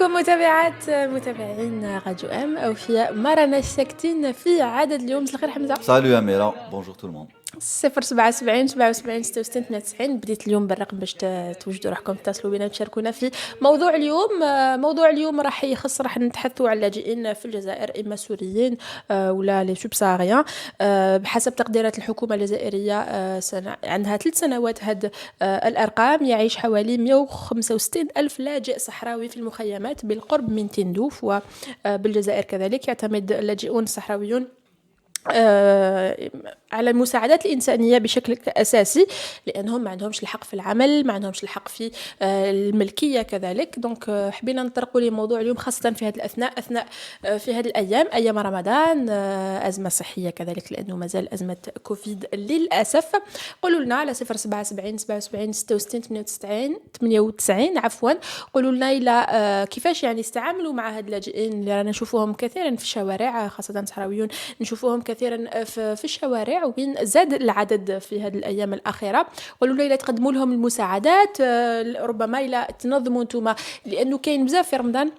بكم متابعين راديو ام او في مرنا ساكتين في عدد اليوم. مساء الخير حمزه. Salut Amira, bonjour tout le monde. 077 77 66 92. بديت اليوم بالرقم باش توجدوا روحكم تتصلوا بنا تشاركونا في موضوع اليوم. موضوع اليوم راح نتحدثوا على اللاجئين في الجزائر، اما سوريين ولا لي سوبساريان. بحسب تقديرات الحكومه الجزائريه عندها 3 سنوات هاد الارقام يعيش حوالي 165 الف لاجئ صحراوي في المخيمات بالقرب من تندوف، وبالجزائر كذلك يعتمد اللاجئون الصحراويون على المساعدات الإنسانية بشكل أساسي، لأنهم ما عندهمش الحق في العمل، ما عندهمش الحق في الملكية كذلك. دونك حبينا نطرقوا لموضوع اليوم خاصة في هذه الأثناء في هذه الأيام، أيام رمضان، أزمة صحية كذلك لأنه ما زال أزمة كوفيد للأسف. قولوا لنا على 077 77 66 98 عفوا، قولوا لنا إلى كيفاش يعني استعاملوا مع هاد اللاجئين اللي رانا نشوفوهم كثيرا في الشوارع، خاصة صحراويون نشوفوهم كثيرا في الشوارع، وين زاد العدد في هذه الأيام الأخيرة. قولوا لي إلا تقدموا لهم المساعدات، ربما إلا تنظموا نتوما، لأنه كاين بزاف في رمضان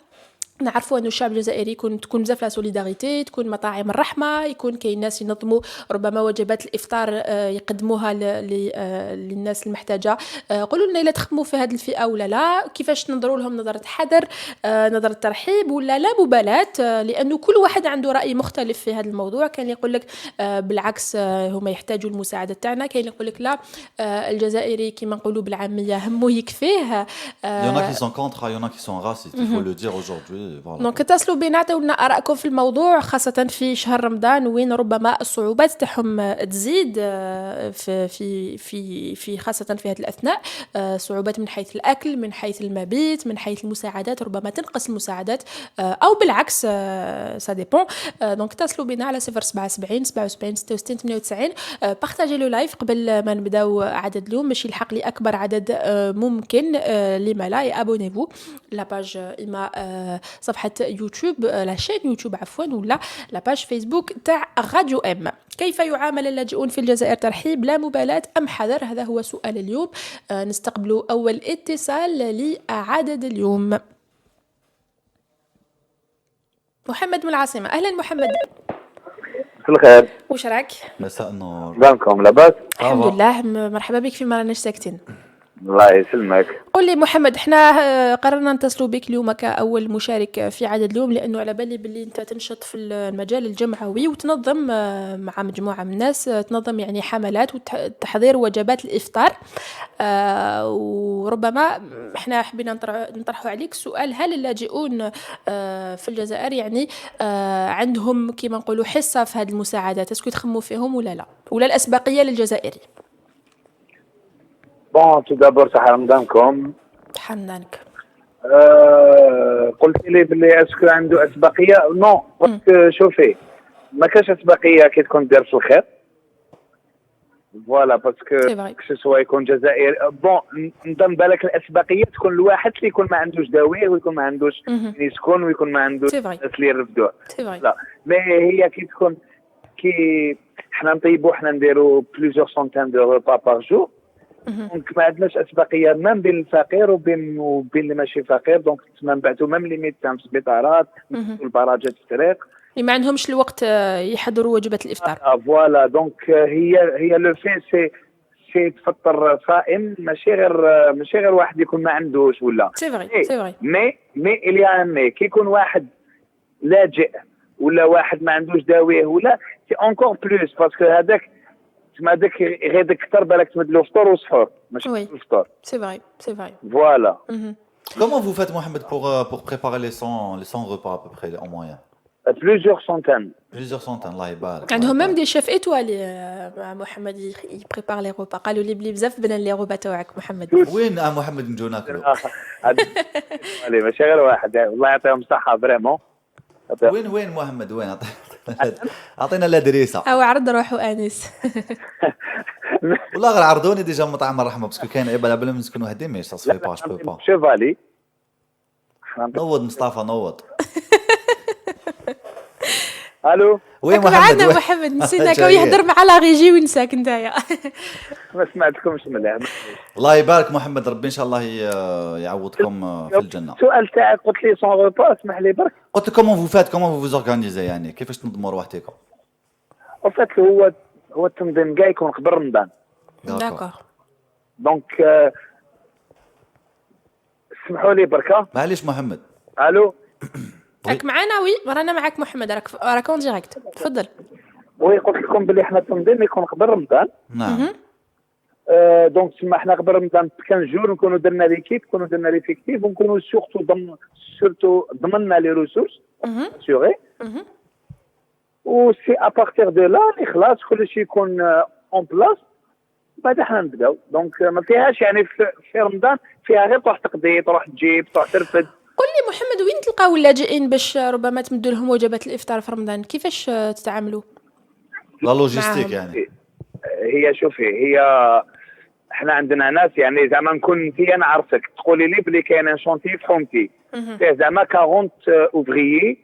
نعرفوا أن الشعب الجزائري تكون بزاف لا سوليداريتي، تكون مطاعم الرحمة، يكون كاين ناس ينظموا ربما وجبات الإفطار يقدموها للناس المحتاجة. قولوا لنا إلا تخدموا في هذه الفئة ولا لا، كيفاش تنظروا لهم نظرة حذر، نظرة ترحيب ولا لا مبالاة، لأنه كل واحد عنده رأي مختلف في هذا الموضوع. كان يقول لك بالعكس هم يحتاجوا المساعدة تاعنا، كاين يقول لك لا الجزائري كما نقولوا بالعامية همه يكفيه. Il y en a qui sont contre, il y en a qui sont racistes, il faut le dire aujourd'hui. Voilà. دونك اتصلوا بينا عطيو لنا آرائكم في الموضوع، خاصة في شهر رمضان وين ربما الصعوبات تاعهم تزيد في خاصة في هذه الأثناء، صعوبات من حيث الأكل، من حيث المبيت، من حيث المساعدات، ربما تنقص المساعدات أو بالعكس، سا ديبون. دونك اتصلوا بينا على 077 77 66 98. بارطاجي لو لايف قبل ما نبداو عدد اليوم باش يلحق لي أكبر عدد ممكن. لما لا يابونيفو لا باج إما صفحة يوتيوب، لا شين يوتيوب عفوا، ولا لا باج فيسبوك تاع راديو ام. كيف يعامل اللاجئون في الجزائر؟ ترحيب لا مبالاة أم حذر؟ هذا هو سؤال اليوم. نستقبل أول اتصال لعدد اليوم. محمد من العاصمة. أهلا محمد. مساء الخير. وش راك؟ مساء النور. بانكم لاباس؟ الحمد لله، مرحبا بك في ما راناش ساكتين. الله يسلمك. قل لي محمد، احنا قررنا نتصلوا بك اليوم كأول مشارك في عدد اليوم، لأنه على بالي باللي انت تنشط في المجال الجمعوي وتنظم مع مجموعة من الناس، تنظم يعني حملات وتحضير وجبات الإفطار. وربما احنا حبينا نطرحوا عليك سؤال: هل اللاجئون في الجزائر يعني عندهم كما نقولوا حصة في هذه المساعدات؟ اسكو تخموا فيهم ولا لا، ولا الأسبقية للجزائري؟ بون تو دابور صحة رمضانكم. حنانك. قلت لي باللي اسكو عنده اسبقيه؟ نو، باسكو شوفي ما كاش اسبقيه كي تكون دير في الخير. فوالا باسكو سوا يكون جزائري، بون نظن بالك الاسبقيه تكون الواحد اللي يكون ما عندوش داويه ويكون ما عندوش يسكن ويكون ما عندوش الناس اللي يرفدوه. لا مي هي كي تكون كي حنا نطيبوا، حنا نديروا بليزيور سونتين دو ريبا بار جور، دونك ما عندناش اسبقيه ما بين الفقير وبين اللي ماشي فقير. دونك تما نبعثوا ميم لي ميدسان في السبيطارات والبراجات في الطريق اللي ما عندهمش الوقت يحضروا وجبه الافطار. فوالا دونك هي لو في سي تفطر صائم، ماشي غير واحد يكون ما عندوش ولا سي فري. مي اليا مي كي يكون واحد لاجئ ولا واحد ما عندوش داويه ولا سي اونكور بلوس، باسكو هذاك تما داك غير اكثر بالك تمد له فطور وسحور ماشي الفطور. سي فري فوالا. Comment vous faites Mohamed pour préparer les 100 repas à peu près en moyenne? Plusieurs centaines, الله يبارك. عندهم ميم دي شيف ايطوالي مع محمد يبريبار لي روبا، قالوا لي بلي بزاف بنان لي روبا تاعك محمد. وين محمد نجو ناكلو؟ ماشي غير واحد، الله يعطيهم الصحه فريمون. وين محمد وين؟ اعطينا الادريسه او عرض روحو انيس. والله غير عرضوني ديجا مطعم الرحمه باسكو كاين عيب على بلا ما نسكنوا هدي مي صافي باش با شيفالي. نوض مصطفى نوض. الو وي معنا محمد محمد نسيناك ويهضر مع لا ريجي وينساك نتايا. ما سمعتكمش مليح. الله يبارك محمد، ربي ان شاء الله يعوضكم في الجنه. السؤال تاعك قلت لي سون روبا، اسمح لي برك. قلت كومون فو فات كومون فو زورغانيزي، يعني كيفاش تنظموا روحتكم؟ وفات هو التنظيم كاع يكون قبل رمضان. داكور. دونك اسمحوا لي بركه. معليش محمد. الو راك معنا؟ وي رانا معاك محمد، راك اون ديريكت، تفضل. وي قلت لكم بلي حنا التنظيم يكون قبل رمضان. نعم. دونك تما حنا قبل رمضان 15 جور نكونوا درنا ليكيب، نكونوا درنا ليفيكتيف، ونكونوا سورتو ضمننا لي ريسورس سيغي. و سي ابارتيغ دو لا اللي خلاص كلشي يكون اون بلاص بعد حنا نبداو. دونك ما فيهاش يعني في رمضان فيها غير تروح تقضي، تروح تجيب، تروح ترفد. قل لي محمد، وين تلقاو اللاجئين باش ربما تمدوا لهم وجبات الافطار في رمضان؟ كيفاش تتعاملوا؟ لا لوجيستيك يعني. هي شوفي، هي احنا عندنا ناس يعني زعما نكون انت انا عرفتك تقولي لي بلي كاين شونتي في حومتي فيه زعما 40 اوفريي،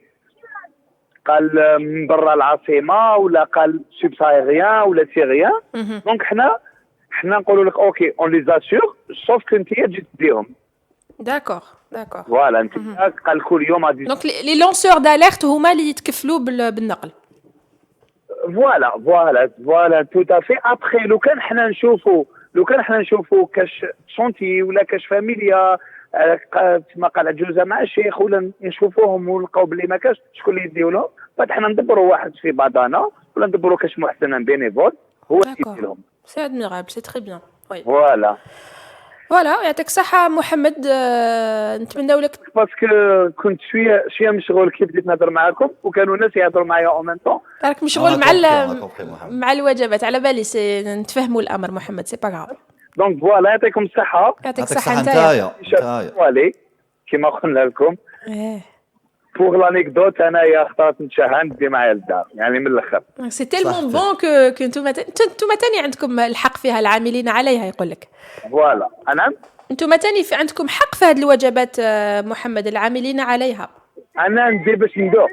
قال من برا العاصمه ولا قال سوبسايريان ولا سيريان. دونك حنا نقولوا لك اوكي اون لي زاسور سوف كنت تجي تديهم. داكور فوالا انت قال كل يوم غادي. دونك لي لونسور داليرت هما اللي يتكفلوا بالنقل. فوالا تو تافي. ابخي لو كان حنا نشوفوا كاش شونتي ولا كاش فاميليا كما قال عجوزه مع الشيخ، ولا نشوفوهم ونلقاو بلي ما كاش شكون اللي يديو لهم، بعد حنا ندبروا واحد في بعضنا ولا ندبروا كاش محسن بينيفول هو اللي يدير لهم. سي ادميرابل، سي تري بيان. وي فوالا يعطيك الصحة محمد. نتمنى لك باسكو كنت شويه مشغول كي بديت نهضر معاكم وكانوا ناس يهضروا معايا اون ميم طون. راك مشغول مع الوجبات، على بالي نتفهموا الامر محمد، سي با غاف. دونك فوالا يعطيكم الصحة. يعطيك الصحة نتايا. فوالا كيما قلنا لكم. بوغ لانيكدوت انايا اختارت نتشهى ندي معايا للدار، يعني من الاخر سي تيلمون بون كو انتم تاني عندكم الحق فيها، العاملين عليها يقول لك. فوالا نعم، انتم تاني عندكم حق في هذه الوجبات محمد، العاملين عليها. انا ندير باش ندوق.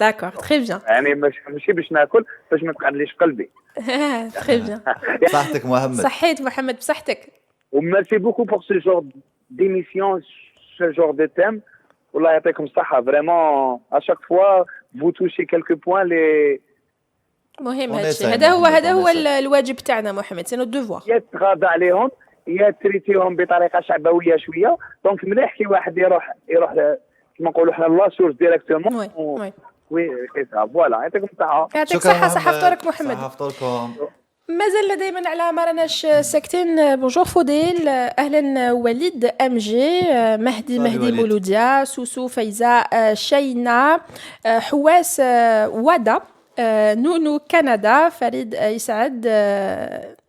داكور تري بيان، يعني ماشي باش ناكل، باش ما تقعدليش قلبي. تري بيان. صحتك محمد. صحيت محمد بصحتك. وميرسي بوكو بور سو جور ديميسيون، سو جور دو تيم. والله يعطيكم الصحة فريمون اشاك فوا فو توشي كالكو بوين لي مهم. هذا هو الواجب تاعنا محمد، سي نو دوفوار. يا تغاضى عليهم يا تريتيهم بطريقة شعبوية شوية. دونك مليح كي واحد يروح كما نقولوا حنا لا سورس ديريكتومون. وي فوالا يعطيكم الصحة. يعطيك الصحة. صحة فطورك محمد. صحة فطوركم. مازال دائما على ما راناش ساكتين. بونجور فوديل، اهلا وليد ام جي، مهدي مولوديا، سوسو فايزه، شينا، حواس ودا، نونو كندا، فريد يسعد.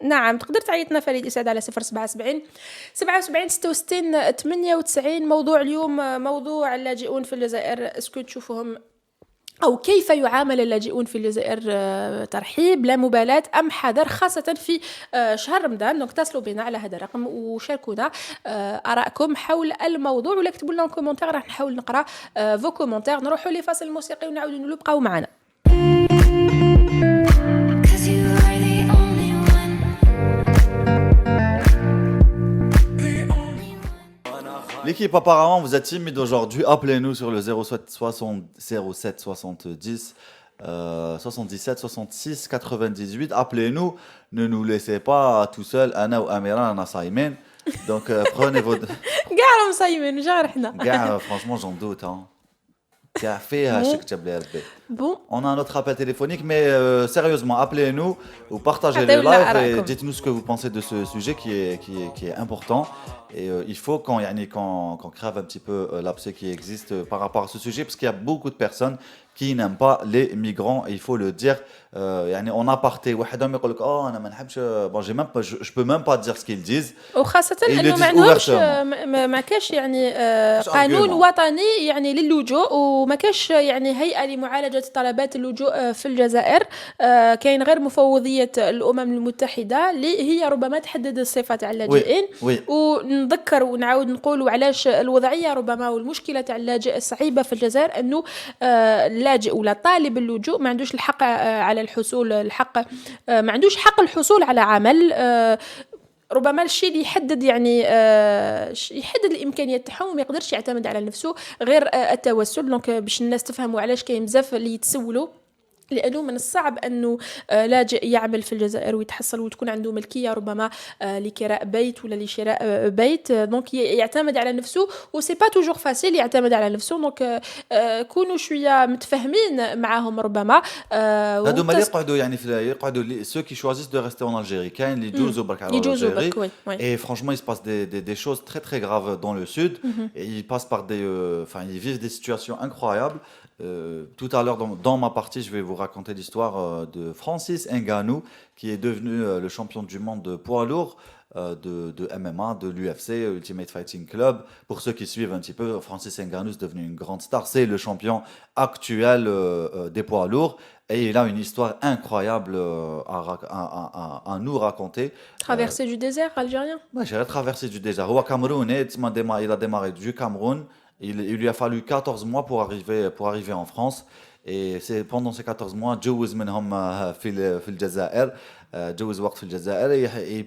نعم تقدر تعيطنا فريد يسعد على 077 77 66 98. موضوع اليوم موضوع اللاجئون في الجزائر، اسكو تشوفوهم أو كيف يعامل اللاجئون في الجزائر ترحيب لا مبالاة أم حذر، خاصة في شهر رمضان. دونك اتصلوا بنا على هذا الرقم وشاركونا آرائكم حول الموضوع، ولا اكتبوا لنا كومنتير، راح نحاول نقرأ فو كومنتير. نروحوا لفاصل موسيقي ونعاودوا نبقاو معنا. L'équipe, apparemment, vous êtes timide aujourd'hui. Appelez-nous sur le 07 70 77 66 98. Appelez-nous. Ne nous laissez pas tout seuls. Anna ou Amira, Anna Saïmen. Donc, prenez votre... Garam Saïmen, j'arrête. Franchement, j'en doute. Hein. Bon. On a un autre appel téléphonique, mais sérieusement, appelez-nous ou partagez le live et dites-nous ce que vous pensez de ce sujet qui est important. Et il faut qu'on crève un petit peu l'abcès qui existe par rapport à ce sujet, parce qu'il y a beaucoup de personnes qui n'aiment pas les migrants, et il faut le dire. On a parté, bon, je peux même pas dire ce qu'ils disent. وخاصة إنه ما عندهمش ما كاش يعني قانون وطني يعني للجوء، وما كاش يعني هيئة لمعالجة معالجة طلبات اللجوء في الجزائر. كاين غير مفوضية الأمم المتحدة اللي هي ربما تحدد الصفة تاع اللاجئين. ونذكر ونعاود نقول علاش الوضعية ربما والمشكلة تاع اللاجئ الصعيبة في الجزائر أنه اللاجئ ولا طالب اللجوء ما عندوش الحق على الحصول ما عندوش حق الحصول على عمل. ربما الشيء اللي يحدد يعني يحدد الامكانيات تاعهم وما يقدرش يعتمد على نفسه غير التوسل. دونك باش الناس تفهموا علاش كاين بزاف اللي يتسولوا، لانه من الصعب انه لاجئ يعمل في الجزائر ويتحصل وتكون عنده ملكيه ربما لكراء بيت ولا لشراء بيت. دونك يعتمد على نفسه وسي با توجور فاسيل يعتمد على نفسه. دونك كونوا شويه متفاهمين معاهم ربما. هادو ما يقعدوا يعني يقعدوا سو كي شوازيس دو ريستي اون الجيري. كاين اللي يجوزوا برك على الجزائر et franchement il se passe des choses très très graves dans le sud et ils passent par ils vivent des situations incroyables. Tout à l'heure dans ma partie je vais vous raconter l'histoire de Francis Ngannou qui est devenu le champion du monde de poids lourd de MMA, de l'UFC, Ultimate Fighting Club. Pour ceux qui suivent un petit peu, Francis Ngannou est devenu une grande star, c'est le champion actuel des poids lourds et il a une histoire incroyable à nous raconter. Traversée du désert algérien. Ouais, j'ai traversé du désert. Au Cameroun, il a démarré du Cameroun. Il lui a fallu 14 mois pour arriver en France. Et c'est pendant ces 14 mois, جوز منهم في الجزائر. جوز وقت في الجزائر. Et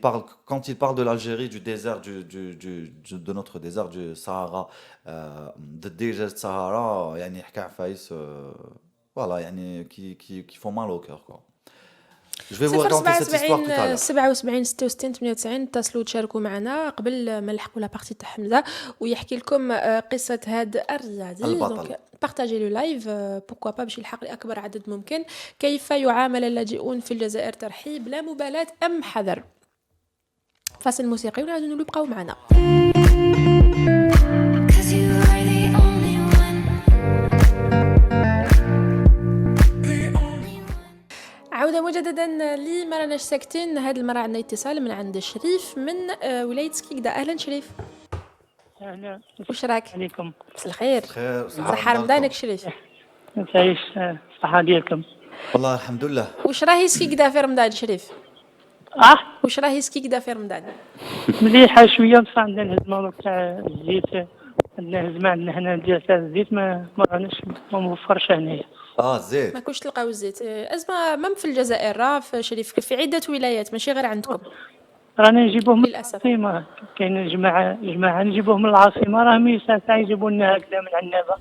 quand il parle de l'Algérie, du désert, de notre désert, du Sahara, de désert Sahara, يعني يحكي عفايس voilà يعني qui font mal au cœur quoi. Je vais vous raconter cette histoire tout à l'heure. 77 66 98 اتصلوا تشاركوا معنا قبل ما نلحقوا لا بارتي تاع حمزه ويحكي لكم قصه هذا الرياضي. دونك بارطاجي لو لايف بوركوا با باش يلحق لاكبر عدد ممكن. كيف يعامل اللاجئون في الجزائر؟ ترحيب لا مبالاه ام حذر؟ فاصل موسيقي ونعاودوا نبقاو معنا. عودة مجددا لي ما راناش ساكتين. هذه المرة عندنا اتصال من عند شريف من ولاية سكيكدا. أهلا شريف. أهلا. وش راك؟ عليكم. مساء الخير. صحة رمضانك شريف. تعيش الصحة ديالكم. والله الحمد لله. وش راهي سكيكدا في رمضان شريف؟ وش راهي سكيكدا في رمضان؟ مليحة شوية بصح عندنا الهزمة تاع الزيت. عندنا هزمة عندنا هنا ديال تاع الزيت ما راناش ما موفرش هنايا. الزيت ما كوش تلقاو الزيت. أزمة مم في الجزائر راه في شريف في عدة ولايات ماشي غير عندكم. رانا نجيبوه من العاصمة. كاين جماعة نجيبوه من العاصمة راهم ساعة يجيبوا لنا هكذا من عنابة.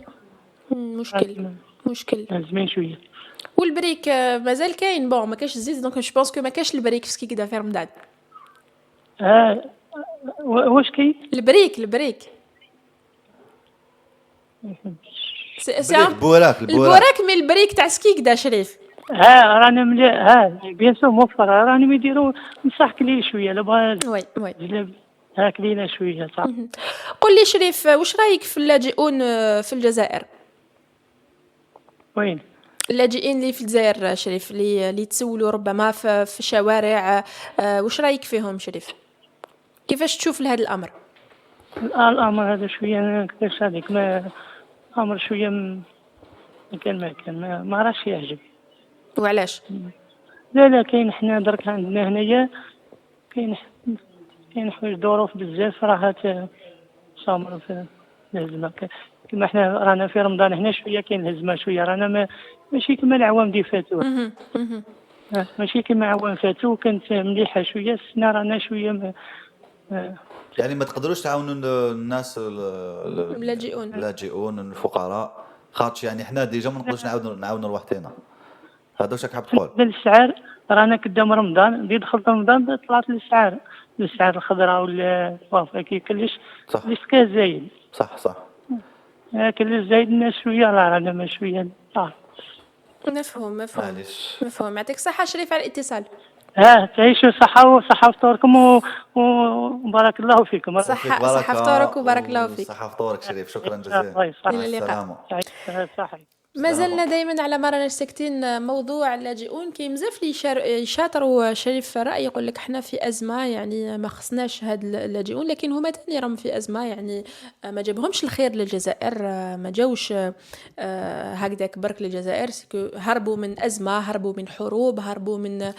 مشكل لازمين شوية. والبريك مازال كاين بون ما كاش الزيت دونك جو بونس كو ما كاش البريك في كيكدا في رمضان. واش كاين البريك البوراك مي البريك تاع سكيكدا شريف. رانا مليح. بيان سور موفر. راني يديروا نصحك ليه شويه لبغا وي هاك لينا شويه صح. قل لي شريف واش رايك في اللاجئون في الجزائر؟ وين اللاجئين اللي في الجزائر شريف اللي تسولوا ربما في الشوارع واش رايك فيهم شريف؟ كيفاش تشوف لهذا الامر؟ الامر هذا شويه كيفاش هذيك ما امر شويه ما راش يعجب. وعلاش؟ لا كاين حنا درك عندنا هنايا كاين حوايج ظروف بزاف راها صامر في الهزمه. كما حنا رانا في رمضان هنا شويه كاين الهزمه شويه رانا ماشي كما العوام اللي فاتوا. ماشي كما عوام فاتوا كانت مليحه شويه. السنه رانا شويه يعني ما تقدروش تعاونوا الناس اللاجئون الفقراء خاطش يعني حنا ديجا ما نقدروش نعاونوا روحنا. هذا واش راك حاب تقول؟ بالسعر رانا قدام رمضان دخل رمضان طلعت السعر الخضراء ولا كي كلش كاع زايد. صح كلش زايد الناس شويه رانا ما شويه مفهوم يعطيك الصحه شريف على الاتصال. تعيشوا صحة فطوركم وبارك الله فيكم. صحة فطورك وبارك الله فيك. صحة فطورك شريف. شكرا جزيلا. إلى اللقاء. مازلنا دائما على ما راناش ساكتين موضوع اللاجئون. كاين بزاف اللي يشاطروا شريف في الراي، يقول لك حنا في ازمه يعني ما خصناش هاد اللاجئون، لكن هما تاني راهم في ازمه يعني ما جابهمش الخير للجزائر، ما جاوش هكذاك برك للجزائر، هربوا من ازمه، هربوا من حروب، هربوا من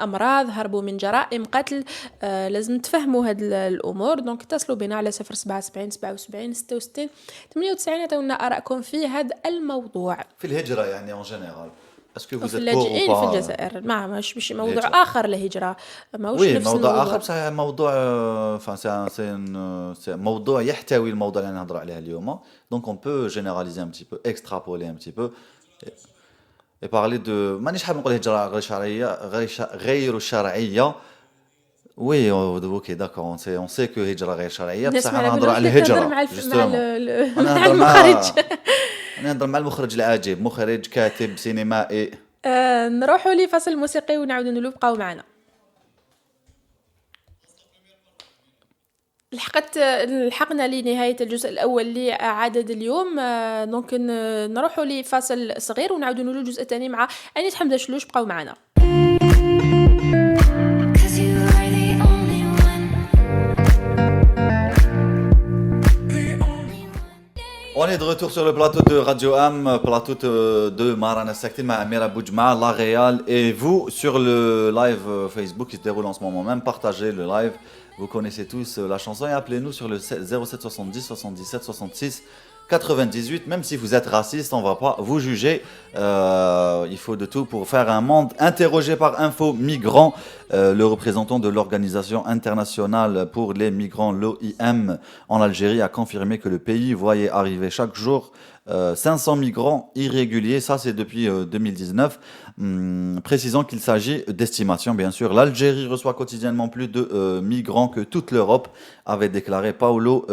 امراض، هربوا من جرائم قتل. لازم تفهموا هاد الامور. دونك اتصلوا بنا على 077 77 66 98 عطيونا ارائكم في هذا الموضوع. في الهجرة يعني en général. Est-ce que vous في êtes pour ou اللاجئين في pas الجزائر مش موضوع آخر الهجرة، ماهوش Oui, نفس موضوع الموضوع. آخر بصح موضوع enfin c'est موضوع يحتوي الموضوع اللي نهضروا عليه اليوم. Donc on peut généraliser un petit peu, extrapoler un petit peu et parler de مانيش حاب نقول هجرة غير شرعية غير شرعية. Oui, ok, d'accord, on sait que هجرة غير شرعية بصح نهضروا على الهجرة مع مع المخرج. نهضر مع المخرج العجيب، مخرج كاتب سينمائي. نروحوا لفصل موسيقي ونعاودوا نبقاو معنا. لحقنا لنهاية الجزء الأول لعدد اليوم. دونك نروحوا لفاصل صغير ونعاودوا نقولوا الجزء الثاني مع أنيس حمد شلوش. بقاو معنا. On est de retour sur le plateau de Radio Am, plateau de Marana Saktin, Amira Boujma, La Réal et vous sur le live Facebook qui se déroule en ce moment même. Partagez le live, vous connaissez tous la chanson et appelez-nous sur le 07 70 77 66 98. Même si vous êtes raciste, on ne va pas vous juger. Il faut de tout pour faire un monde. Interrogé par Info Migrants, le représentant de l'Organisation internationale pour les migrants, l'OIM, en Algérie, a confirmé que le pays voyait arriver chaque jour 500 migrants irréguliers. Ça, c'est depuis 2019. Précisant qu'il s'agit d'estimation, bien sûr. L'Algérie reçoit quotidiennement plus de migrants que toute l'Europe, avait déclaré Paolo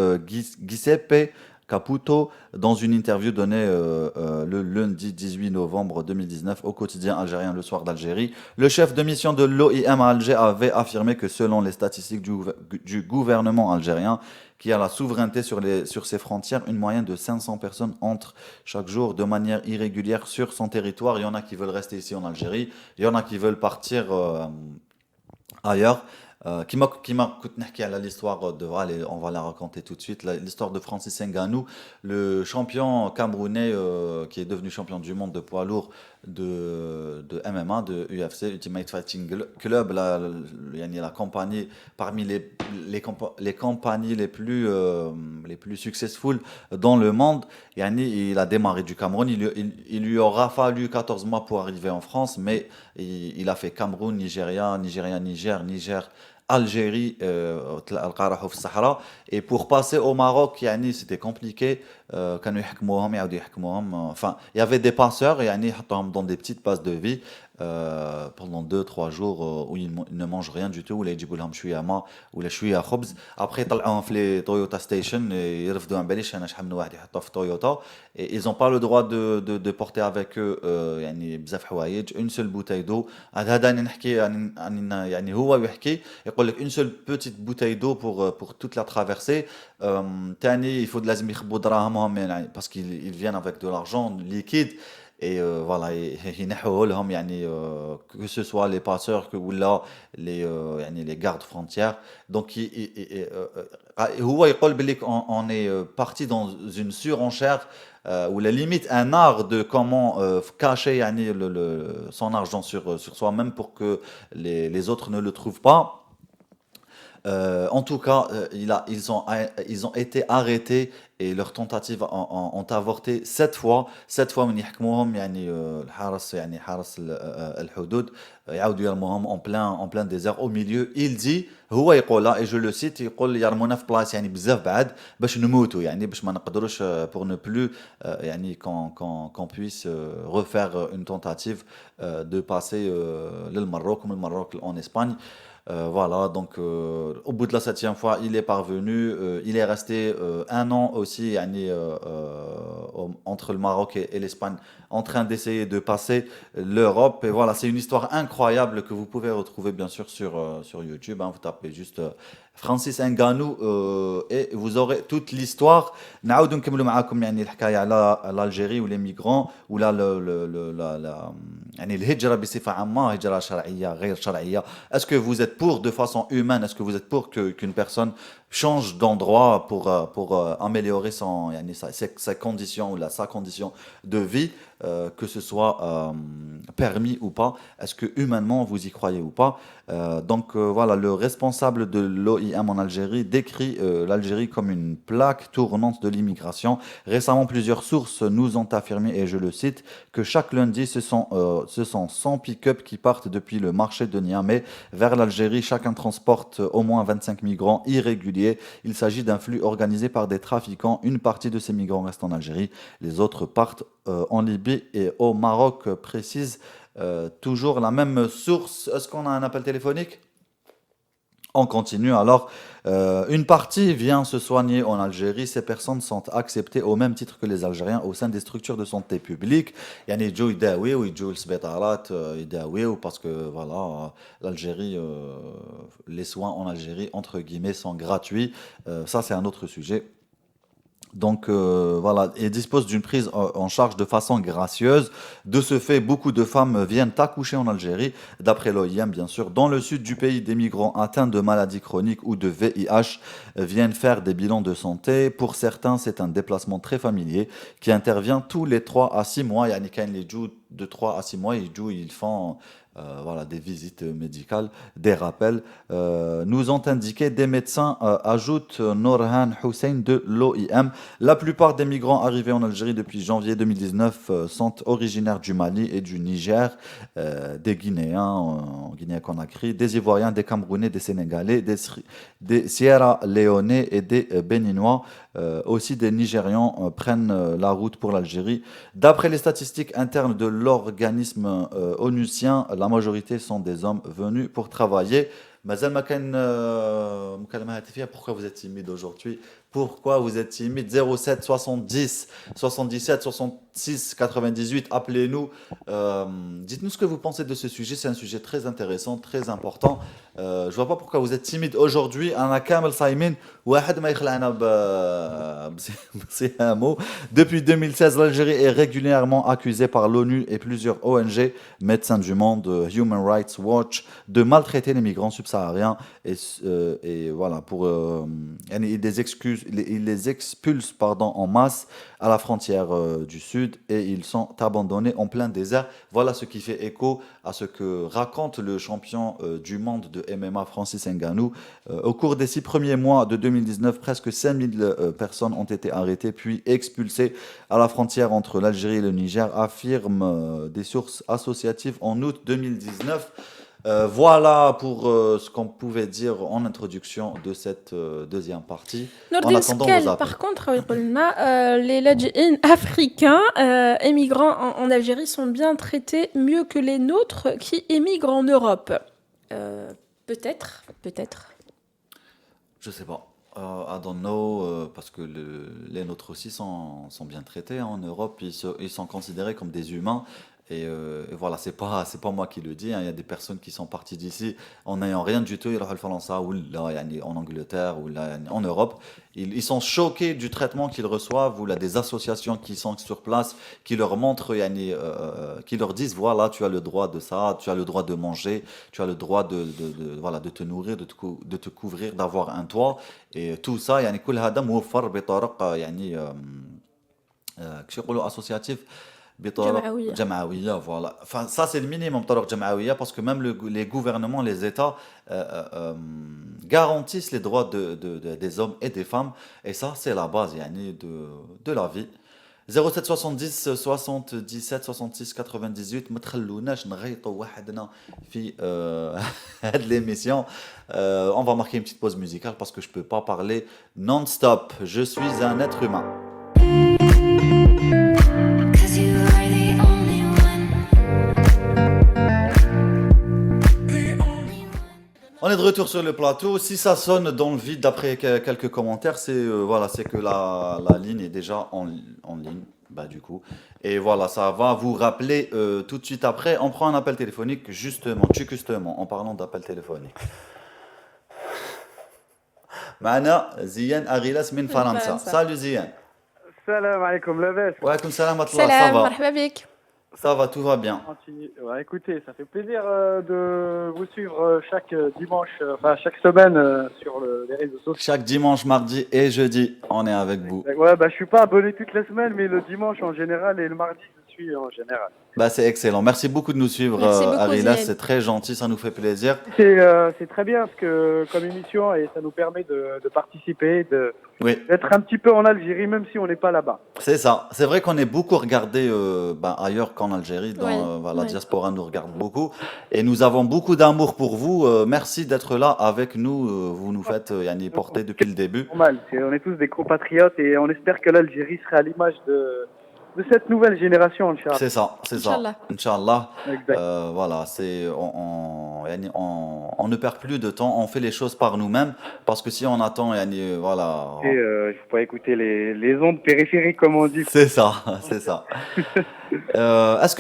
Giuseppe Caputo dans une interview donnée le lundi 18 novembre 2019 au quotidien algérien Le Soir d'Algérie. Le chef de mission de l'OIM à Alger avait affirmé que selon les statistiques du gouvernement algérien, qui a la souveraineté sur ses frontières, une moyenne de 500 personnes entrent chaque jour de manière irrégulière sur son territoire. Il y en a qui veulent rester ici en Algérie, il y en a qui veulent partir ailleurs. Qui m'a coûté l'histoire de on va la raconter tout de suite, l'histoire de Francis Ngannou, le champion camerounais qui est devenu champion du monde de poids lourd de MMA, de UFC, Ultimate Fighting Club, la compagnie parmi les compagnies les plus successful dans le monde. Il a démarré du Cameroun, il lui aura fallu 14 mois pour arriver en France, mais il a fait Cameroun, Niger, Algérie, et pour passer au Maroc, c'était compliqué. Enfin, il y avait des passeurs dans des petites bases de vie pendant 2-3 jours où ils ne mangent rien du tout, ou les djiboulham chouya ma ou les chouya khobz. Après طلعوهم في Toyota Station et يرفدوا عن باليش انا شحال من واحد يحطوه في Toyota, et ils n'ont pas le droit de porter avec eux بزاف حوايج, une seule bouteille d'eau. هذا نحكي يعني هو يحكي يقول لك une seule petite bouteille d'eau pour toute la traversée. تاني il faut لازم يخبوا دراهمهم يعني parce qu'ils viennent avec de l'argent liquide. Et voilà, que ce soit les passeurs ou là les gardes frontières. Donc on est parti dans une surenchère où la limite un art de comment cacher son argent sur soi-même pour que les autres ne le trouvent pas. En tout cas, ils ont été arrêtés et leurs tentatives ont avorté 7 fois. 7 fois من يحكموهم الحرس حرس الحدود يعاودوا يرموهم en plein désert au milieu. Il dit هو يقول, et je le cite, يقول يرمونا في بلاص بزاف بعد باش نموتوا باش ما نقدروش pour ne plus qu'on puisse refaire une tentative de passer للمروك ومن المروك en Espagne. Voilà, donc au bout de la 7e fois, il est parvenu. Il est resté 1 an aussi entre le Maroc et l'Espagne, en train d'essayer de passer l'Europe. Et voilà, c'est une histoire incroyable que vous pouvez retrouver bien sûr sur YouTube. Vous tapez juste Francis Ngannou, et vous aurez toute l'histoire. نعاودوا نكملوا معاكم يعني الحكايه على الجيري ولي ميغرون ولا يعني الهجره بصفه عامه هجره شرعيه غير شرعيه. Est-ce que vous êtes pour de façon humaine, est-ce que vous êtes pour qu'une personne change d'endroit pour améliorer son يعني sa condition ou sa condition de vie, que ce soit permis ou pas? Est-ce que humainement vous y croyez ou pas? Donc voilà, le responsable de l'OIM en Algérie décrit l'Algérie comme une plaque tournante de l'immigration. Récemment, plusieurs sources nous ont affirmé, et je le cite, que chaque lundi, ce sont 100 pick-up qui partent depuis le marché de Niamey vers l'Algérie. Chacun transporte au moins 25 migrants irréguliers. Il s'agit d'un flux organisé par des trafiquants. Une partie de ces migrants reste en Algérie. Les autres partent en Libye et au Maroc, précise toujours la même source. Est-ce qu'on a un appel téléphonique? On continue. Alors, une partie vient se soigner en Algérie. Ces personnes sont acceptées au même titre que les Algériens au sein des structures de santé publique. يعني يجوا يداويوا ويجوا للسبيطارات يداويوا parce que voilà, l'Algérie, les soins en Algérie entre guillemets sont gratuits. Ça c'est un autre sujet. Donc voilà, et dispose d'une prise en charge de façon gracieuse. De ce fait, beaucoup de femmes viennent accoucher en Algérie, d'après l'OIM bien sûr. Dans le sud du pays, des migrants atteints de maladies chroniques ou de VIH viennent faire des bilans de santé. Pour certains, c'est un déplacement très familier qui intervient tous les 3 à 6 mois. Yani quand les jouent de 3 à 6 mois, ils font voilà, des visites médicales, des rappels. Nous ont indiqué des médecins, ajoute Nourhan Hussein de l'OIM. La plupart des migrants arrivés en Algérie depuis janvier 2019 sont originaires du Mali et du Niger, des Guinéens en Guinée-Conakry, des Ivoiriens, des Camerounais, des Sénégalais, des Sierra Léonais et des Béninois. Aussi des Nigérians prennent la route pour l'Algérie. D'après les statistiques internes de l'organisme onusien, la majorité sont des hommes venus pour travailler. Mazal Makan, pourquoi vous êtes timide aujourd'hui? Pourquoi vous êtes timide? 07 70 77 66 98, appelez-nous. Dites-nous ce que vous pensez de ce sujet. C'est un sujet très intéressant, très important. Je vois pas pourquoi vous êtes timide aujourd'hui. Ana Kamel Saïmin, واحد ما يخلعنا بصيامو. Depuis 2016, l'Algérie est régulièrement accusée par l'ONU et plusieurs ONG, Médecins du Monde, Human Rights Watch, de maltraiter les migrants subsahariens et voilà pour ils les expulsent en masse à la frontière du sud et ils sont abandonnés en plein désert. Voilà ce qui fait écho à ce que raconte le champion du monde de MMA Francis Ngannou. Au cours des 6 premiers mois de 2019, presque 5000 personnes ont été arrêtées puis expulsées à la frontière entre l'Algérie et le Niger, affirment des sources associatives en août 2019. Voilà pour ce qu'on pouvait dire en introduction de cette deuxième partie. En attendant vos appels. Par contre, les ladji'in africains émigrants en Algérie sont bien traités mieux que les nôtres qui émigrent en Europe. Peut-être. Je sais pas. I don't know, parce que les nôtres aussi sont bien traités en Europe. Ils sont considérés comme des humains. Et voilà, c'est pas moi qui le dis, hein. Il y a des personnes qui sont parties d'ici en n'ayant rien du tout, en Angleterre ou là, en Europe. Ils sont choqués du traitement qu'ils reçoivent, ou là, des associations qui sont sur place, qui leur montrent, qui leur disent voilà, tu as le droit de ça, tu as le droit de manger, tu as le droit voilà, de te nourrir, de te couvrir, d'avoir un toit. Et tout ça, كل هذا موفر بطرق كيف يقولوا associatif. Jamaouia, voilà. Enfin, ça, c'est le minimum, Jamaouia, parce que même les gouvernements, les États garantissent les droits des hommes et des femmes. Et ça, c'est la base de la vie. 07 70 77 66 98 ما تخلوناش نغيطوا وحدنا في هاد l'émission. On va marquer une petite pause musicale parce que je peux pas parler non-stop. Je suis un être humain. On est de retour sur le plateau. Si ça sonne dans le vide d'après quelques commentaires, c'est voilà, c'est que la ligne est déjà en ligne, bah du coup. Et voilà, ça va vous rappeler tout de suite après. On prend un appel téléphonique justement, en parlant d'appel téléphonique. معنا زيان أغيلاس من فرنسا. Salut Zian. Salam alaikum, labès. Wa alaikum salam wa rahmatullah. Salam, marhaba bik. Ça va, tout va bien. Ouais, écoutez, ça fait plaisir de vous suivre chaque dimanche, enfin chaque semaine sur les réseaux sociaux. Chaque dimanche, mardi et jeudi, on est avec vous. Ouais, bah je suis pas abonné toute la semaine, mais le dimanche en général et le mardi je suis en général. Bah c'est excellent. Merci beaucoup de nous suivre, Arilas. C'est très gentil, ça nous fait plaisir. C'est très bien parce que comme émission et ça nous permet de participer, d'être un petit peu en Algérie même si on n'est pas là-bas. C'est ça. C'est vrai qu'on est beaucoup regardé ailleurs qu'en Algérie. La diaspora nous regarde beaucoup et nous avons beaucoup d'amour pour vous. Merci d'être là avec nous. Vous nous faites porter depuis le début. Normal. On est tous des compatriotes et on espère que l'Algérie sera à l'image de cette nouvelle génération, Inch'Allah. C'est ça, c'est ça. Inch'Allah. Voilà, on ne perd plus de temps, on fait les choses par nous-mêmes, parce que si on attend, voilà. Il ne faut pas écouter les ondes périphériques, comme on dit. C'est ça, c'est ça. Est-ce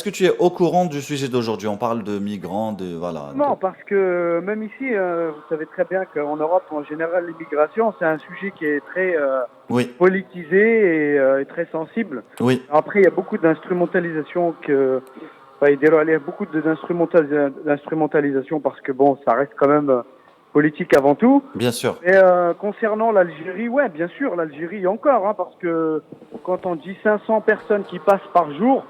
que tu es au courant du sujet d'aujourd'hui? On parle de migrants, Non, parce que même ici, vous savez très bien qu'en Europe, en général, l'immigration, c'est un sujet qui est très politisé et très sensible. Oui. Après, il y a beaucoup d'instrumentalisation il y a beaucoup d'instrumentalisation parce que bon, ça reste quand même politique avant tout. Bien sûr. Et concernant l'Algérie, ouais, bien sûr, l'Algérie encore, parce que quand on dit 500 personnes qui passent par jour,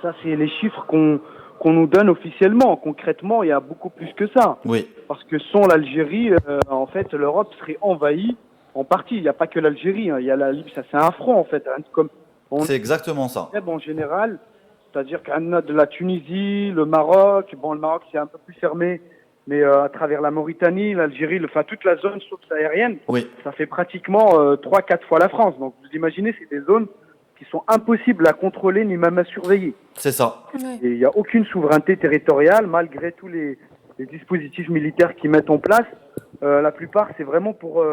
ça c'est les chiffres qu'on nous donne officiellement. Concrètement, il y a beaucoup plus que ça. Oui. Parce que sans l'Algérie, en fait, l'Europe serait envahie en partie. Il n'y a pas que l'Algérie, il y a la Libye, ça c'est un front en fait. C'est exactement ça. En général, c'est-à-dire qu'on a de la Tunisie, le Maroc. Bon, le Maroc c'est un peu plus fermé, mais à travers la Mauritanie, l'Algérie, toute la zone subsaharienne, ça fait pratiquement 3-4 fois la France. Donc vous imaginez, c'est des zones qui sont impossibles à contrôler ni même à surveiller. C'est ça. Et il n'y a aucune souveraineté territoriale malgré tous les dispositifs militaires qu'ils mettent en place. La plupart, c'est vraiment pour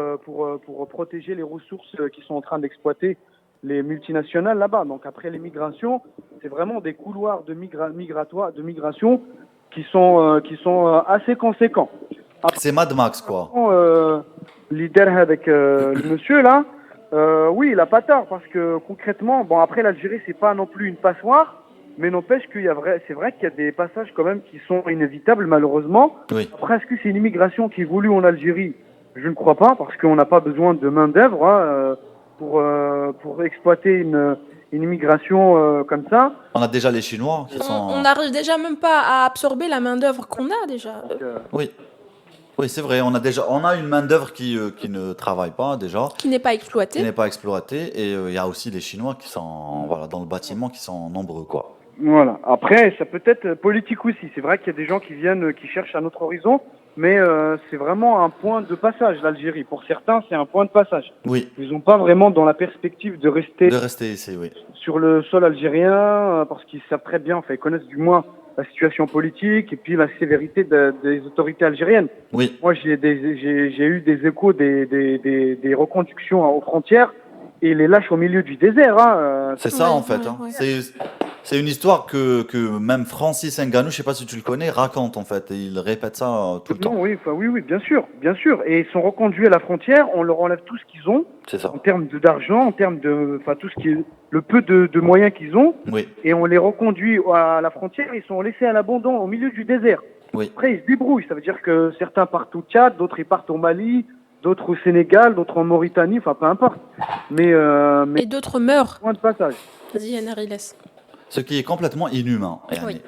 protéger les ressources qu'ils sont en train d'exploiter les multinationales là-bas. Donc après les migrations, c'est vraiment des couloirs de migration qui sont assez conséquents. Après, c'est Mad Max quoi. Leader avec le monsieur là, oui, il a pas tort parce que concrètement, bon après l'Algérie c'est pas non plus une passoire, mais n'empêche c'est vrai qu'il y a des passages quand même qui sont inévitables malheureusement. Oui. Après est-ce que c'est une immigration qui évolue en Algérie? Je ne crois pas parce qu'on n'a pas besoin de main d'œuvre pour exploiter une immigration comme ça. On a déjà les Chinois qui sont... On n'arrive déjà même pas à absorber la main-d'œuvre qu'on a déjà. Oui. Oui, c'est vrai. On a une main-d'œuvre qui ne travaille pas déjà. Qui n'est pas exploitée. Et il y a aussi les Chinois qui sont dans le bâtiment qui sont nombreux, quoi. Voilà. Après, ça peut être politique aussi. C'est vrai qu'il y a des gens qui viennent, qui cherchent un autre horizon. Mais c'est vraiment un point de passage, l'Algérie. Pour certains, c'est un point de passage. Oui. Ils n'ont pas vraiment dans la perspective de rester ici, oui. Sur le sol algérien, parce qu'ils savent très bien, ils connaissent du moins la situation politique et puis la sévérité des autorités algériennes. Oui. Moi, j'ai eu des échos des reconductions aux frontières et ils les lâchent au milieu du désert. C'est ça, en fait. C'est une histoire que même Francis Ngannou, je ne sais pas si tu le connais, raconte en fait. Et il répète ça tout le temps. Oui, bien sûr. Et ils sont reconduits à la frontière, on leur enlève tout ce qu'ils ont. C'est ça. En termes d'argent, en termes tout ce qui est le peu de moyens qu'ils ont. Oui. Et on les reconduit à la frontière, ils sont laissés à l'abandon au milieu du désert. Oui. Après, ils se débrouillent. Ça veut dire que certains partent au Tchad, d'autres ils partent au Mali, d'autres au Sénégal, d'autres en Mauritanie, peu importe. Mais et d'autres meurent. Point de passage. Vas-y, Yanariles. Ce qui est complètement inhumain. Oui.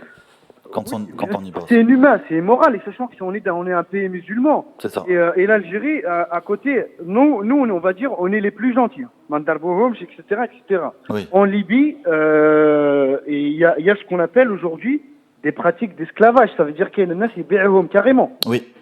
Quand on y pense. C'est inhumain, c'est immoral. Et sachant qu'on est un pays musulman. C'est ça. Et l'Algérie, à côté, nous, on va dire, on est les plus gentils. Mandarbohom, etc., etc. Oui. En Libye, il y a ce qu'on appelle aujourd'hui des pratiques d'esclavage. Ça veut dire qu'il y a des gens qui carrément. Oui.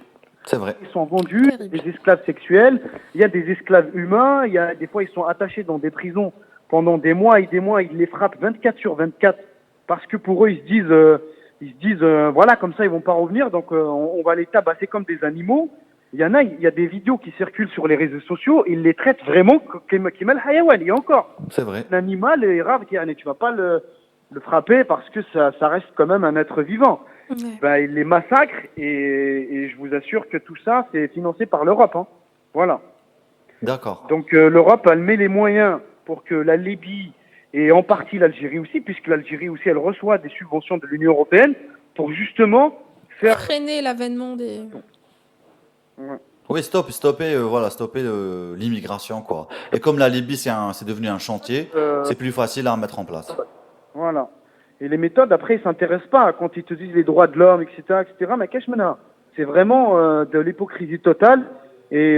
C'est vrai. Ils sont vendus, des esclaves sexuels. Il y a des esclaves humains. Il y a des fois, ils sont attachés dans des prisons pendant des mois et des mois. Ils les frappent 24 sur 24 parce que pour eux, ils se disent, voilà, comme ça, ils vont pas revenir. Donc, on va les tabasser comme des animaux. Il y a des vidéos qui circulent sur les réseaux sociaux. Ils les traitent vraiment comme hayawan. Et encore. C'est vrai. Un animal est rare. Tu vas pas le frapper parce que ça reste quand même un être vivant. Ouais. Ils les massacrent et je vous assure que tout ça, c'est financé par l'Europe. Voilà. D'accord. Donc l'Europe, elle met les moyens pour que la Libye et en partie l'Algérie aussi, puisque l'Algérie aussi, elle reçoit des subventions de l'Union européenne pour justement faire freiner l'avènement des. Ouais. Oui, stopper l'immigration, quoi. Et comme la Libye, c'est devenu un chantier, c'est plus facile à mettre en place. Voilà. Et les méthodes, après, ils s'intéressent pas quand ils te disent les droits de l'homme, etc., mais qu'est-ce que c'est vraiment de l'hypocrisie totale. Et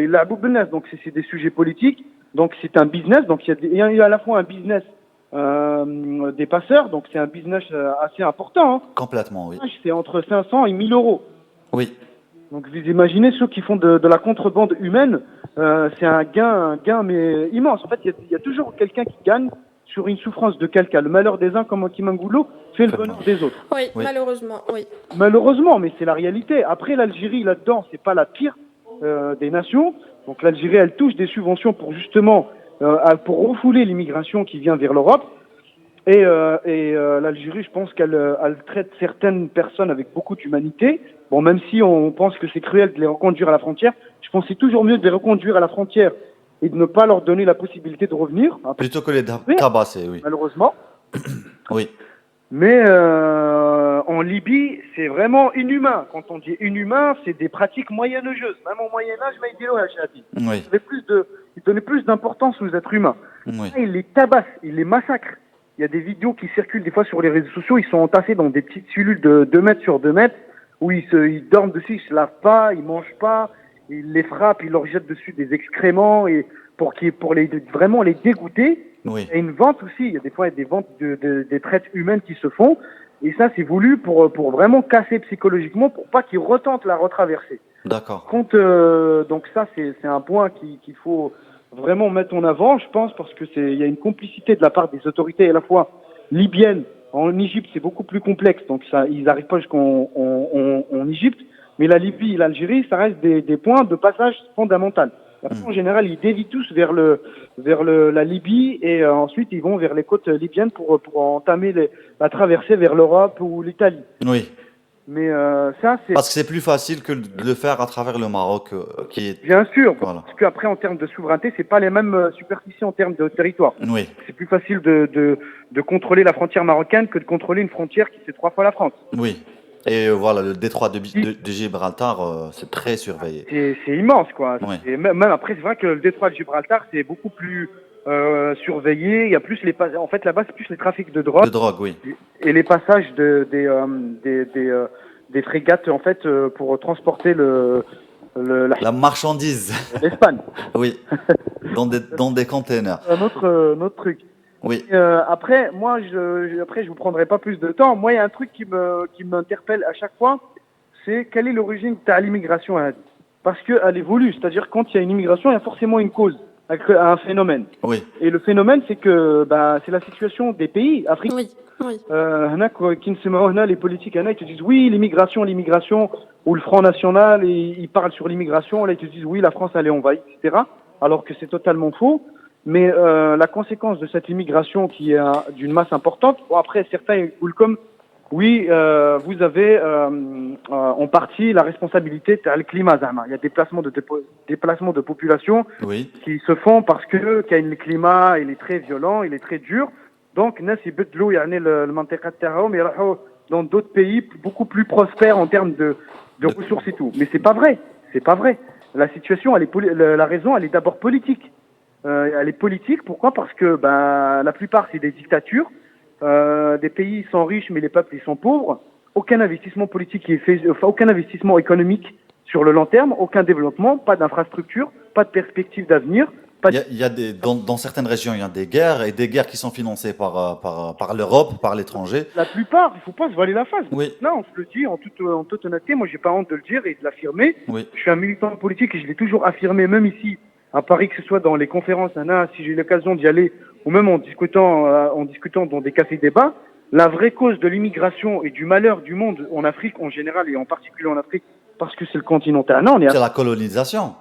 la boubenasse, donc c'est des sujets politiques, donc c'est un business, donc il y a à la fois un business des passeurs, donc c'est un business assez important. Hein. Complètement, oui. C'est entre 500 et 1000 euros. Oui. Donc vous imaginez ceux qui font de la contrebande humaine, c'est un gain mais immense. En fait, il y a toujours quelqu'un qui gagne sur une souffrance de quelqu'un. Le malheur des uns, comme Kimangoulo, fait le bonheur des autres. Oui, malheureusement, oui. Malheureusement, mais c'est la réalité. Après, l'Algérie, là-dedans, c'est pas la pire des nations. Donc l'Algérie, elle touche des subventions pour justement pour refouler l'immigration qui vient vers l'Europe. Et l'Algérie, je pense qu'elle traite certaines personnes avec beaucoup d'humanité. Bon, même si on pense que c'est cruel de les reconduire à la frontière, je pense que c'est toujours mieux de les reconduire à la frontière et de ne pas leur donner la possibilité de revenir. Plutôt que les tabasser, oui. Malheureusement. Oui. Mais en Libye, c'est vraiment inhumain. Quand on dit inhumain, c'est des pratiques moyenâgeuses. Même au Moyen-Âge, Oui. Il donnait plus d'importance aux êtres humains. Oui. Là, il les tabasse, il les massacre. Il y a des vidéos qui circulent des fois sur les réseaux sociaux, ils sont entassés dans des petites cellules de 2 mètres sur 2 mètres, où ils dorment dessus, ils se lavent pas, ils mangent pas, ils les frappent, ils leur jettent dessus des excréments, et pour vraiment les dégoûter. Oui. Il y a une vente aussi, il y a des fois des ventes des traites humaines qui se font, et ça c'est voulu pour vraiment casser psychologiquement, pour pas qu'ils retentent la retraversée. D'accord. Donc ça c'est un point qu'il faut vraiment mettre en avant, je pense, parce que il y a une complicité de la part des autorités à la fois libyennes. En Égypte, c'est beaucoup plus complexe, donc ça, ils n'arrivent pas jusqu'en Égypte. Mais la Libye et l'Algérie, ça reste des points de passage fondamentaux. En général, ils dévient tous vers la Libye et ensuite ils vont vers les côtes libyennes pour entamer la traversée vers l'Europe ou l'Italie. Oui. Mais ça, c'est... Parce que c'est plus facile que de le faire à travers le Maroc, qui est... Bien sûr, voilà. Parce qu'après, en termes de souveraineté, c'est pas les mêmes superficies en termes de territoire. Oui. C'est plus facile de contrôler la frontière marocaine que de contrôler une frontière qui fait 3 fois la France. Oui. Et voilà, le détroit de Gibraltar, c'est très surveillé. C'est immense, quoi. Oui. Et même après, c'est vrai que le détroit de Gibraltar, c'est beaucoup plus surveillé. Il y a plus en fait, là-bas, c'est plus les trafics de drogue. De drogue, oui. Et les passages des frégates, en fait, pour transporter la marchandise. L'Espagne. Oui. Dans des containers. Un autre truc. Oui. Après, moi, je vous prendrai pas plus de temps. Moi, il y a un truc qui m'interpelle à chaque fois, c'est quelle est l'origine de l'immigration, parce qu'elle évolue. C'est-à-dire, quand il y a une immigration, il y a forcément une cause, un phénomène. Oui. Et le phénomène, c'est que c'est la situation des pays africains. Oui. Oui. Les politiques, ils te disent oui, l'immigration, ou le Front National, ils parlent sur l'immigration, là ils te disent oui, la France elle est envahie, etc. Alors que c'est totalement faux. Mais la conséquence de cette immigration qui est d'une masse importante, bon après certains comme oui, vous avez en partie la responsabilité de le climat. Il y a déplacement de population qui se font parce que le climat il est très violent, il est très dur. Donc, dans d'autres pays beaucoup plus prospères en termes de ressources et tout. Mais c'est pas vrai. La situation, la raison, elle est d'abord politique. Elle est politique. Pourquoi? Parce que la plupart c'est des dictatures. Des pays sont riches, mais les peuples ils sont pauvres. Aucun investissement politique qui est fait, aucun investissement économique sur le long terme, aucun développement, pas d'infrastructure, pas de perspective d'avenir. Il y a dans certaines régions, il y a des guerres et des guerres qui sont financées par l'Europe, par l'étranger. La plupart, il ne faut pas se voiler la face. Oui. Là, on se le dit en toute honnêteté. Moi, j'ai pas honte de le dire et de l'affirmer. Oui. Je suis un militant politique et je l'ai toujours affirmé, même ici à Paris, que ce soit dans les conférences, si j'ai eu l'occasion d'y aller, ou même en discutant dans des cafés-débats. La vraie cause de l'immigration et du malheur du monde en Afrique en général et en particulier en Afrique, parce que c'est le continent. C'est la colonisation.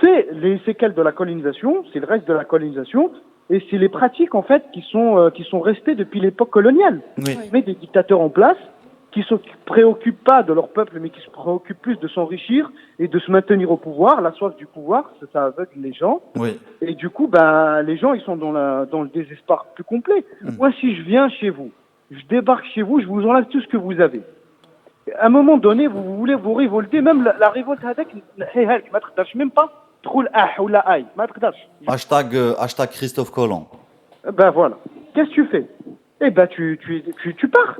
C'est les séquelles de la colonisation, c'est le reste de la colonisation, et c'est les pratiques en fait qui sont restées depuis l'époque coloniale. Oui. On met des dictateurs en place qui se préoccupent pas de leur peuple, mais qui se préoccupent plus de s'enrichir et de se maintenir au pouvoir. La soif du pouvoir, ça aveugle les gens. Oui. Et du coup, les gens, ils sont dans le désespoir plus complet. Moi, si je viens chez vous, je débarque chez vous, je vous enlève tout ce que vous avez. À un moment donné, vous voulez vous révolter, même la révolte avec, même pas, trop ou la aïe, Hashtag Christophe Colomb. Ben voilà. Qu'est-ce que tu fais? Eh ben, tu pars.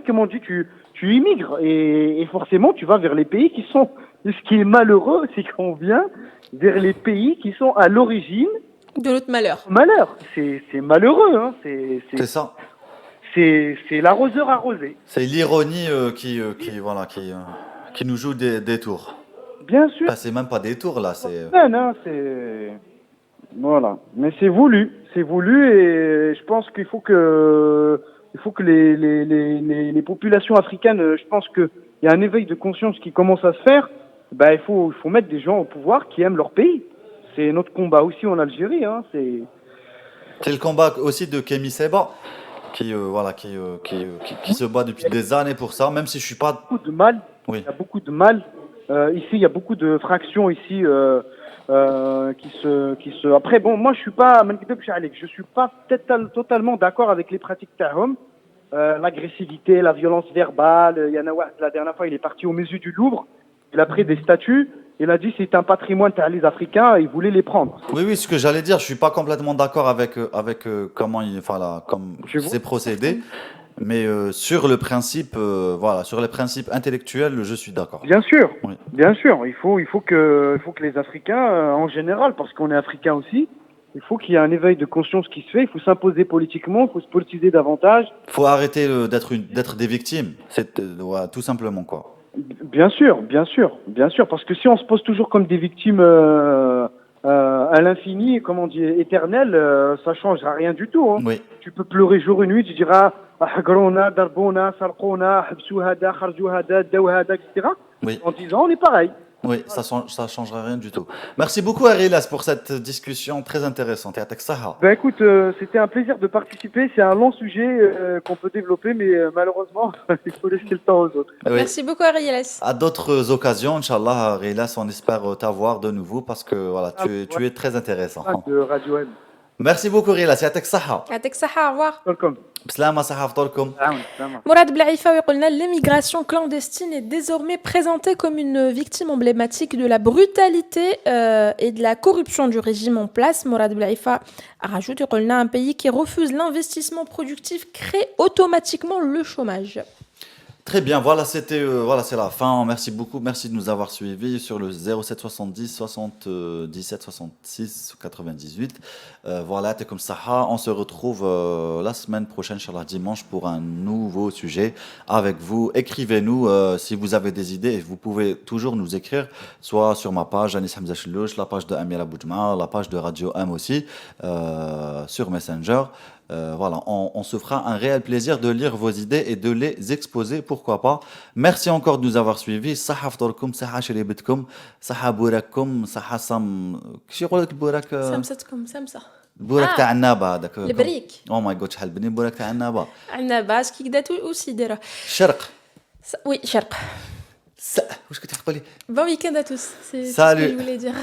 Comment on dit, tu immigres. Et forcément, tu vas vers les pays qui sont... Ce qui est malheureux, c'est qu'on vient vers les pays qui sont à l'origine... de notre malheur. Malheur. C'est malheureux. Hein. C'est ça. C'est l'arroseur arrosé. C'est l'ironie qui nous joue des tours. Bien sûr. C'est même pas des tours, là. C'est... Non, c'est... Voilà. Mais c'est voulu. C'est voulu et je pense qu'il faut que les populations africaines, je pense qu'il y a un éveil de conscience qui commence à se faire. Il faut mettre des gens au pouvoir qui aiment leur pays. C'est notre combat aussi en Algérie. Hein. C'est le combat aussi de Kémy Séba, qui se bat depuis des années pour ça, même si je suis pas... Beaucoup de mal. Oui. Il y a beaucoup de mal. Ici, il y a beaucoup de fractions ici qui se... Après, bon, moi, je suis pas totalement d'accord avec les pratiques tahom. L'agressivité, la violence verbale. Il y en a la dernière fois, il est parti au musée du Louvre. Il a pris des statues. Il a dit c'est un patrimoine les Africains. Il voulait les prendre. Oui, ce que j'allais dire, je suis pas complètement d'accord avec comment c'est procédé. Mais sur le principe, sur les principes intellectuels, je suis d'accord. Bien sûr, oui. Bien sûr. Il faut que les Africains, en général, parce qu'on est Africains aussi, il faut qu'il y ait un éveil de conscience qui se fait. Il faut s'imposer politiquement, il faut se politiser davantage. Il faut arrêter d'être des victimes. C'est tout simplement quoi. Bien sûr, parce que si on se pose toujours comme des victimes à l'infini, comme on dit, éternel, ça changera rien du tout. Hein. Oui. Tu peux pleurer jour et nuit, tu diras Hagrona, Darbona, Sarqona, Habsouhada, Kharjouhada, Dawhada, etc. Oui. En 10 ans, on est pareil. Oui, ça changera rien du tout. Merci beaucoup Arilas pour cette discussion très intéressante. Écoute, c'était un plaisir de participer. C'est un long sujet qu'on peut développer, mais malheureusement, il faut laisser le temps aux autres. Oui. Merci beaucoup Arilas. À d'autres occasions, Inch'Allah, Arilas, on espère t'avoir de nouveau parce que tu es très intéressant. De Radio M. Merci beaucoup Arilas. Yatek Saha. Yatek Saha, au revoir. Welcome. Bslama Saha Ftorkum. Mourad Blaifa, l'immigration clandestine est désormais présentée comme une victime emblématique de la brutalité et de la corruption du régime en place. Mourad Blaifa a rajouté un pays qui refuse l'investissement productif crée automatiquement le chômage. Très bien, c'est la fin. Merci beaucoup, merci de nous avoir suivis sur le 07 70 77 66 98. T'es comme ça. On se retrouve la semaine prochaine, Inch'Allah, dimanche, pour un nouveau sujet avec vous. Écrivez-nous si vous avez des idées. Vous pouvez toujours nous écrire, soit sur ma page, Anis Hamza Chlouch, la page de Amira Boujma, la page de Radio M aussi, sur Messenger. On se fera un réel plaisir de lire vos idées et de les exposer, pourquoi pas. Merci encore de nous avoir suivis. Saha ftorkum, saha shribetkum, saha burakum, saha sam... Qu'est-ce que tu burak? Samsatkum, samsa. Burak ta annaba, d'accord. Le brick. Oh my god, شحال بني burak ta annaba. Annaba, ce qui date aussi d'ailleurs. Sharq. Oui, Sharq. Où est-ce que tu as parlé? Bon week-end à tous. C'est ce Salut. que je voulais dire.